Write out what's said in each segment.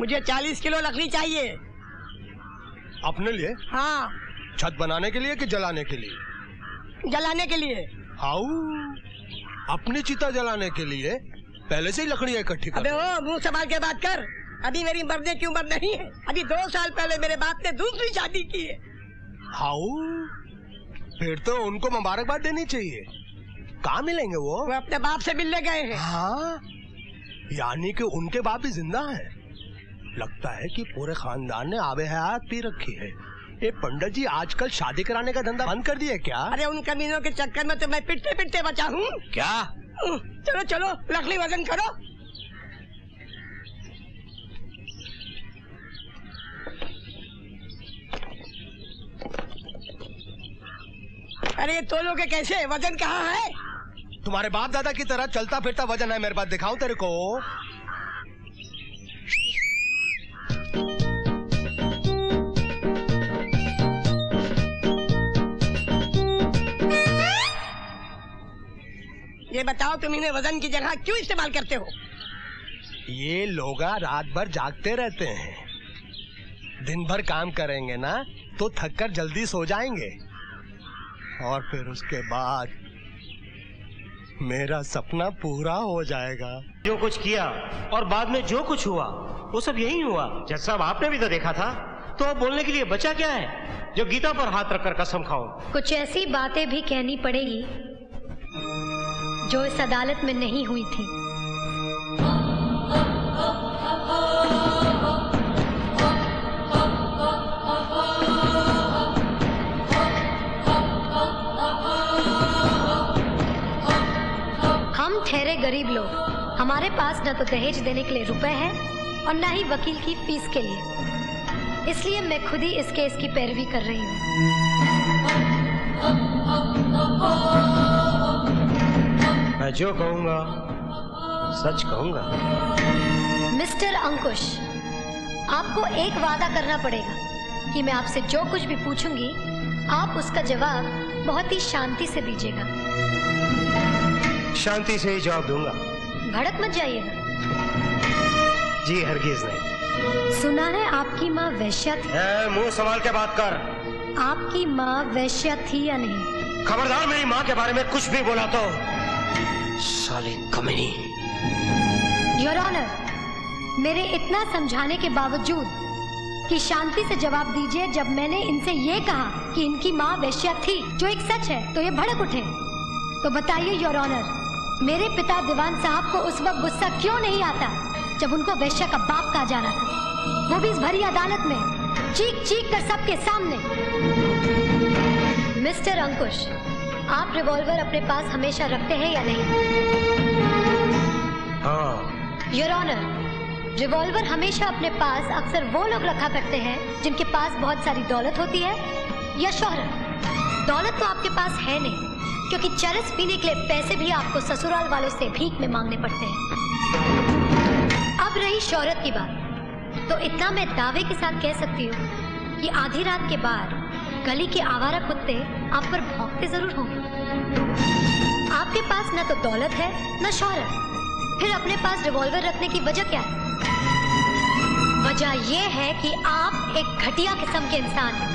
मुझे 40 किलो लकड़ी चाहिए। अपने लिए? हाँ। छत बनाने के लिए कि जलाने के लिए? जलाने के लिए। हाउ? अपनी चिता जलाने के लिए पहले से ही लकड़ियाँ इकट्ठी कर। अबे ओ, मुंह संभाल के बात कर। अभी मेरी मरने की उम्र नहीं है। अभी 2 साल पहले मेरे बाप ने दूसरी शादी की है। हाउ? फिर तो उनको मुबारकबाद देनी चाहिए। कहाँ मिलेंगे वो? वो अपने बाप से मिलने गए हैं। हाँ? यानी कि उनके बाप भी जिंदा है। लगता है कि पूरे खानदान ने आबे हयात पी रखी है। ये पंडित जी आजकल शादी कराने का धंधा बंद कर दिया क्या? अरे उन कमीनों के चक्कर में तो मैं पिटते पिटते बचा हूँ। क्या? चलो चलो लकड़ी वजन करो। अरे तोलोगे कैसे? वजन कहाँ है? तुम्हारे बाप दादा की तरह चलता फिरता वजन है मेरे पास, दिखाऊं तेरे को? ये बताओ तुम इन्हें वजन की जगह क्यों इस्तेमाल करते हो? ये लोग रात भर जागते रहते हैं। दिन भर काम करेंगे ना तो थककर जल्दी सो जाएंगे और फिर उसके बाद मेरा सपना पूरा हो जाएगा। जो कुछ किया और बाद में जो कुछ हुआ वो सब यही हुआ। जज साहब आपने भी तो देखा था, तो अब बोलने के लिए बचा क्या है जो गीता पर हाथ रखकर कसम खाओ? कुछ ऐसी बातें भी कहनी पड़ेगी जो इस अदालत में नहीं हुई थी। हम ठहरे गरीब लोग, हमारे पास न तो दहेज देने के लिए रुपए हैं और न ही वकील की फीस के लिए, इसलिए मैं खुद ही इस केस की पैरवी कर रही हूँ। मैं जो कहूँगा सच कहूँगा। मिस्टर अंकुश, आपको एक वादा करना पड़ेगा कि मैं आपसे जो कुछ भी पूछूंगी आप उसका जवाब बहुत ही शांति से दीजिएगा। शांति से ही जवाब दूंगा। भड़क मत जाइएगा। जी हरगिज नहीं। सुना है आपकी माँ वैश्या थी? मुंह संभाल के बात कर। आपकी माँ वैश्या थी या नहीं? खबरदार मेरी माँ के बारे में कुछ भी बोला तो साली कमीनी। योर ऑनर, मेरे इतना समझाने के बावजूद कि शांति से जवाब दीजिए, जब मैंने इनसे ये कहा कि इनकी माँ वैश्या थी, जो एक सच है, तो ये भड़क उठे। तो बताइए योर ऑनर, मेरे पिता दीवान साहब को उस वक्त गुस्सा क्यों नहीं आता जब उनको वैश्या का बाप कहा जा रहा था, वो भी इस भरी अदालत में चीख चीख कर सबके सामने। मिस्टर अंकुश, आप रिवॉल्वर अपने पास हमेशा रखते हैं या नहीं? हाँ। योर ऑनर, रिवॉल्वर हमेशा अपने पास अक्सर वो लोग रखा करते हैं जिनके पास बहुत सारी दौलत होती है या शोहरत। दौलत तो आपके पास है नहीं, क्योंकि चरस पीने के लिए पैसे भी आपको ससुराल वालों से भीख में मांगने पड़ते हैं। अब रही शोहरत की बात, तो इतना मैं दावे के साथ कह सकती हूँ कि आधी रात के बाद गली के आवारा कुत्ते आप पर भौंकते जरूर होंगे। आपके पास न तो दौलत है न शोहरत, फिर अपने पास रिवॉल्वर रखने की वजह क्या है? वजह यह है कि आप एक घटिया किस्म के इंसान हैं।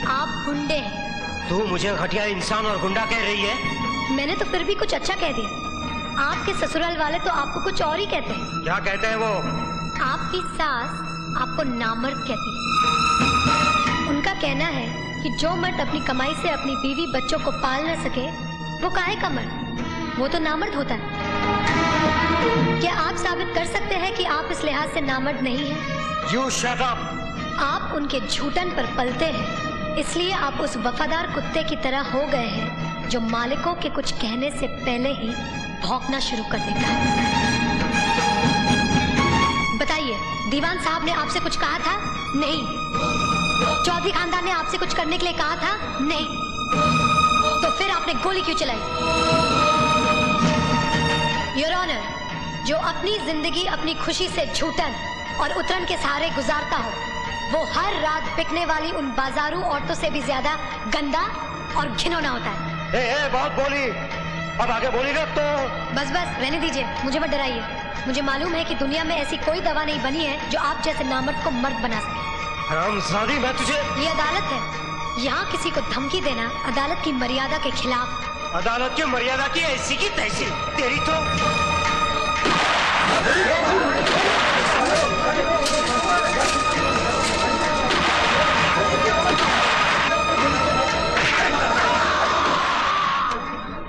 आप गुंडे हैं। तू मुझे घटिया इंसान और गुंडा कह रही है? मैंने तो फिर भी कुछ अच्छा कह दिया। आपके ससुराल वाले तो आपको कुछ और ही कहते हैं। क्या कहते हैं वो? आपकी सास आपको नामर्द कहती है। उनका कहना है कि जो मर्द अपनी कमाई से अपनी बीवी बच्चों को पाल न सके वो काहे का मर्द, वो तो नामर्द होता है। क्या आप साबित कर सकते हैं कि आप इस लिहाज से नामर्द नहीं हैं? You shut up! आप उनके झूठन पर पलते हैं, इसलिए आप उस वफादार कुत्ते की तरह हो गए हैं जो मालिकों के कुछ कहने से पहले ही भौंकना शुरू कर देता है। बताइए, दीवान साहब ने आपसे कुछ कहा था? नहीं। चौधरी खानदान ने आपसे कुछ करने के लिए कहा था? नहीं। तो फिर आपने गोली क्यों चलाई? योर ऑनर, जो अपनी जिंदगी अपनी खुशी से झूठन और उतरन के सहारे गुजारता हो, वो हर रात बिकने वाली उन बाजारू औरतों से भी ज्यादा गंदा और घिनौना होता है। बहुत बोली, अब आगे बोली ना तो। बस बस रहने दीजिए, मुझे मत डराइए। मुझे मालूम है कि दुनिया में ऐसी कोई दवा नहीं बनी है जो आप जैसे नामर्द को मर्द बना सके। हरामजादी, मैं तुझे। ये अदालत है, यहाँ किसी को धमकी देना अदालत की मर्यादा के खिलाफ। अदालत की मर्यादा की ऐसी की तैसी, तेरी तो।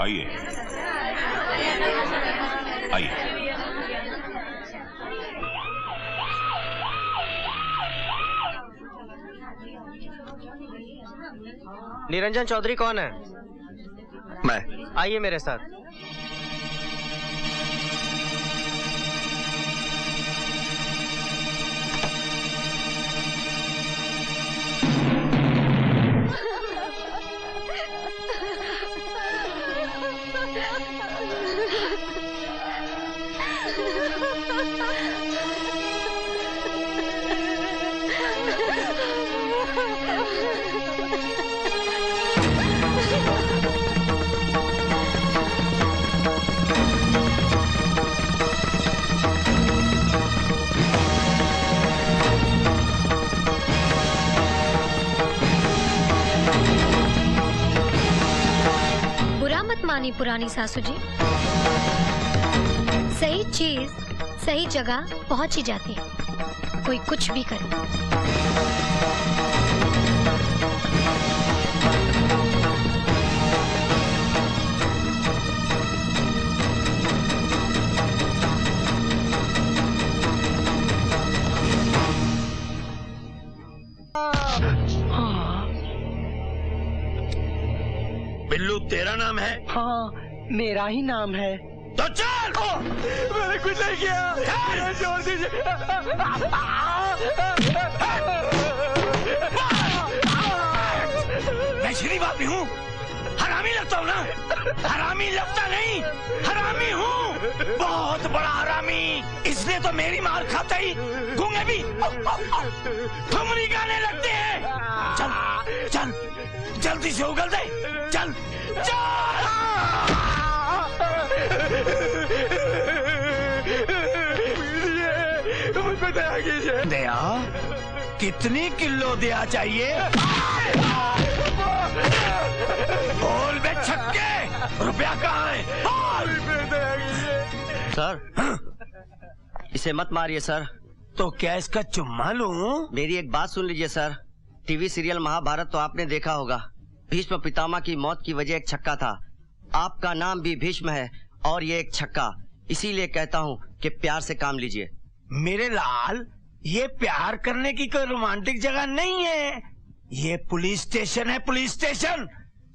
आइए आइए। निरंजन चौधरी कौन है? मैं। आइए मेरे साथ। मानी पुरानी सासू जी, सही चीज सही जगह पहुंच ही जाती है, कोई कुछ भी करे। बिल्लू तेरा नाम है? हाँ, मेरा ही नाम है। तो चल। मैंने कुछ नहीं किया, छोड़ दीजिए। मैं शरीफ आदमी हूँ, हरामी लगता हूँ ना? हरामी लगता नहीं, हरामी हूँ, बहुत बड़ा हरामी। इसने तो मेरी मार खाते ही गूंगे भी ठुमरी गाने लगते हैं। चल चल जल्दी से उगल दे, चल चल। मुझको दया कीजिए। दया? कितनी किलो दया चाहिए? बोल बे छक्के, रुपया कहाँ है? सर, इसे मत मारिए सर। तो क्या इसका चुम्मा लूं? मेरी एक बात सुन लीजिए सर। टीवी सीरियल महाभारत तो आपने देखा होगा। भीष्म पितामह की मौत की वजह एक छक्का था। आपका नाम भी भीष्म है और ये एक छक्का। इसीलिए कहता हूँ कि प्यार से काम लीजिए। मेरे लाल, ये प्यार करने की कोई रोमांटिक जगह नहीं है। ये पुलिस स्टेशन है, पुलिस स्टेशन,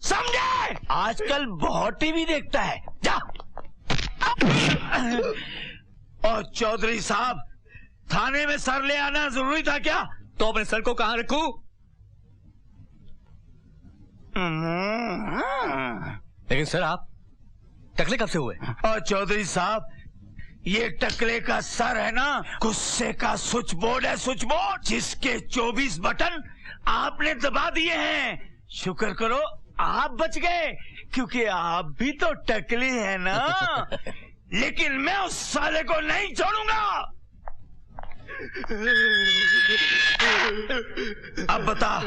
समझे? आजकल बहुत टीवी देखता है। जा। और चौधरी साहब, थाने में सर ले आना जरूरी था क्या? तो अपने सर को कहाँ रखूं? लेकिन सर, आप टकले कब से हुए? और चौधरी साहब, ये टकले का सर है ना, गुस्से का स्विच बोर्ड है, स्विच बोर्ड, जिसके 24 बटन आपने दबा दिए हैं। शुक्र करो आप बच गए, क्योंकि आप भी तो टकले हैं ना। लेकिन मैं उस साले को नहीं छोड़ूंगा। अब बता,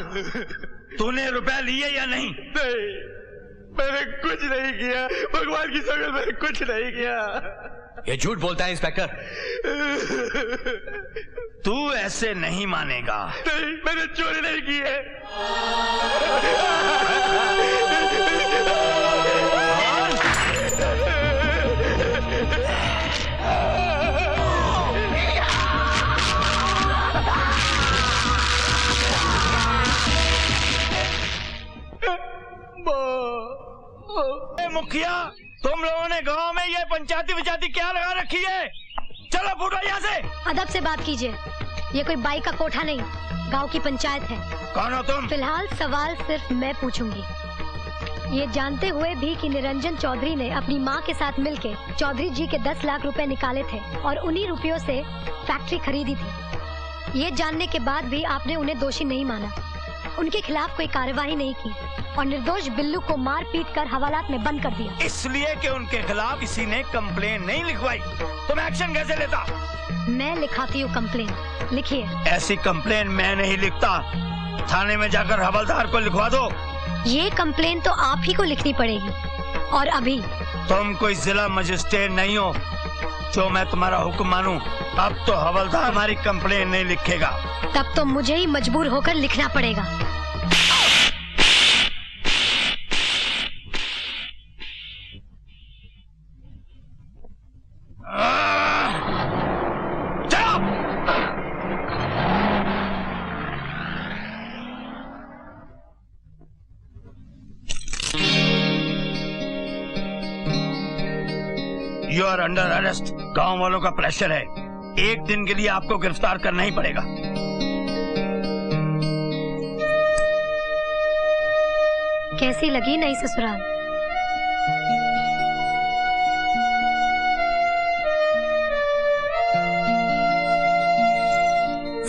तूने रुपया लिए या नहीं? नहीं, मैंने कुछ नहीं किया। भगवान की कसम, मैंने कुछ नहीं किया। ये झूठ बोलता है इंस्पेक्टर। तू ऐसे नहीं मानेगा। नहीं, मैंने चोरी नहीं की है। मुखिया, तुम लोगों ने गांव में ये पंचायती विचायती क्या लगा रखी है? चलो फूटो यहाँ से। अदब से बात कीजिए, ये कोई बाई का कोठा नहीं, गांव की पंचायत है। कौन हो तुम? फिलहाल सवाल सिर्फ मैं पूछूंगी, ये जानते हुए भी कि निरंजन चौधरी ने अपनी मां के साथ मिलके चौधरी जी के 10 लाख रुपए निकाले थे और उन्हीं रुपयों से फैक्ट्री खरीदी थी। ये जानने के बाद भी आपने उन्हें दोषी नहीं माना, उनके खिलाफ कोई कार्यवाही नहीं की, और निर्दोष बिल्लू को मार पीट कर हवालात में बंद कर दिया। इसलिए कि उनके खिलाफ किसी ने कंप्लेन नहीं लिखवाई। तुम एक्शन कैसे लेता? मैं लिखाती हूँ कंप्लेन, लिखिए। ऐसी कंप्लेन मैं नहीं लिखता, थाने में जाकर हवलदार को लिखवा दो। ये कंप्लेन तो आप ही को लिखनी पड़ेगी, और अभी। तुम कोई जिला मजिस्ट्रेट नहीं हो जो मैं तुम्हारा हुक्म मानूं। अब तो हवलदार हमारी कंप्लेन नहीं लिखेगा। तब तो मुझे ही मजबूर होकर लिखना पड़ेगा। You are under arrest. गांव वालों का प्रेशर है, एक दिन के लिए आपको गिरफ्तार करना ही पड़ेगा। कैसी लगी नई ससुराल?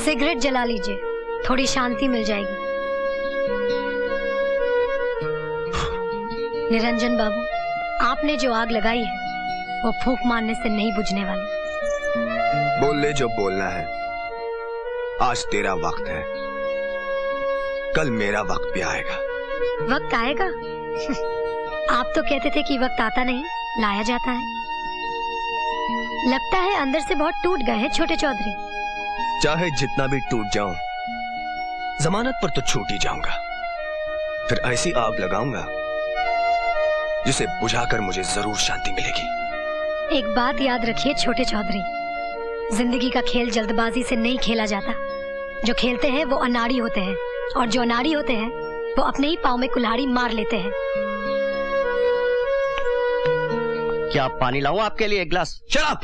सिगरेट जला लीजिए, थोड़ी शांति मिल जाएगी। निरंजन बाबू, आपने जो आग लगाई है वो फूंक मारने से नहीं बुझने वाली। बोल ले जो बोलना है। आज तेरा वक्त है, कल मेरा वक्त भी आएगा। वक्त आएगा? आप तो कहते थे कि वक्त आता नहीं, लाया जाता है। लगता है अंदर से बहुत टूट गए हैं छोटे चौधरी। चाहे जितना भी टूट जाऊं, जमानत पर तो छूट ही जाऊंगा। फिर ऐसी आग लगाऊंगा जिसे बुझाकर मुझे जरूर शांति मिलेगी। एक बात याद रखिए छोटे चौधरी, जिंदगी का खेल जल्दबाजी से नहीं खेला जाता। जो खेलते हैं वो अनाड़ी होते हैं, और जो अनाड़ी होते हैं वो अपने ही पाँव में कुल्हाड़ी मार लेते हैं। क्या पानी लाऊं आपके लिए एक गिलास? शराब।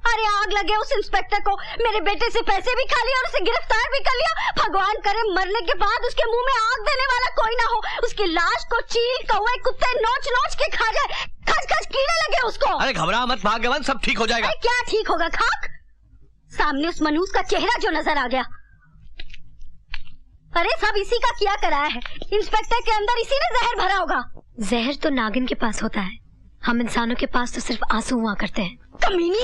अरे आग लगे उस इंस्पेक्टर को, मेरे बेटे से पैसे भी खा लिए और उसे गिरफ्तार भी कर लिया। भगवान करे मरने के बाद उसके मुंह में आग देने वाला कोई ना हो। उसकी लाश को चील कौवे कुत्ते नोच नोच के खा जाए, खच खच कीड़े लगे उसको। अरे घबरा मत भाग्यवान, सब ठीक हो जाएगा। अरे क्या ठीक होगा खाक? सामने उस मनूस का चेहरा जो नजर आ गया। अरे सब इसी का किया कराया है। इंस्पेक्टर के अंदर इसी ने जहर भरा होगा। जहर तो नागिन के पास होता है, हम इंसानों के पास तो सिर्फ आंसू हुआ करते हैं। कमीनी।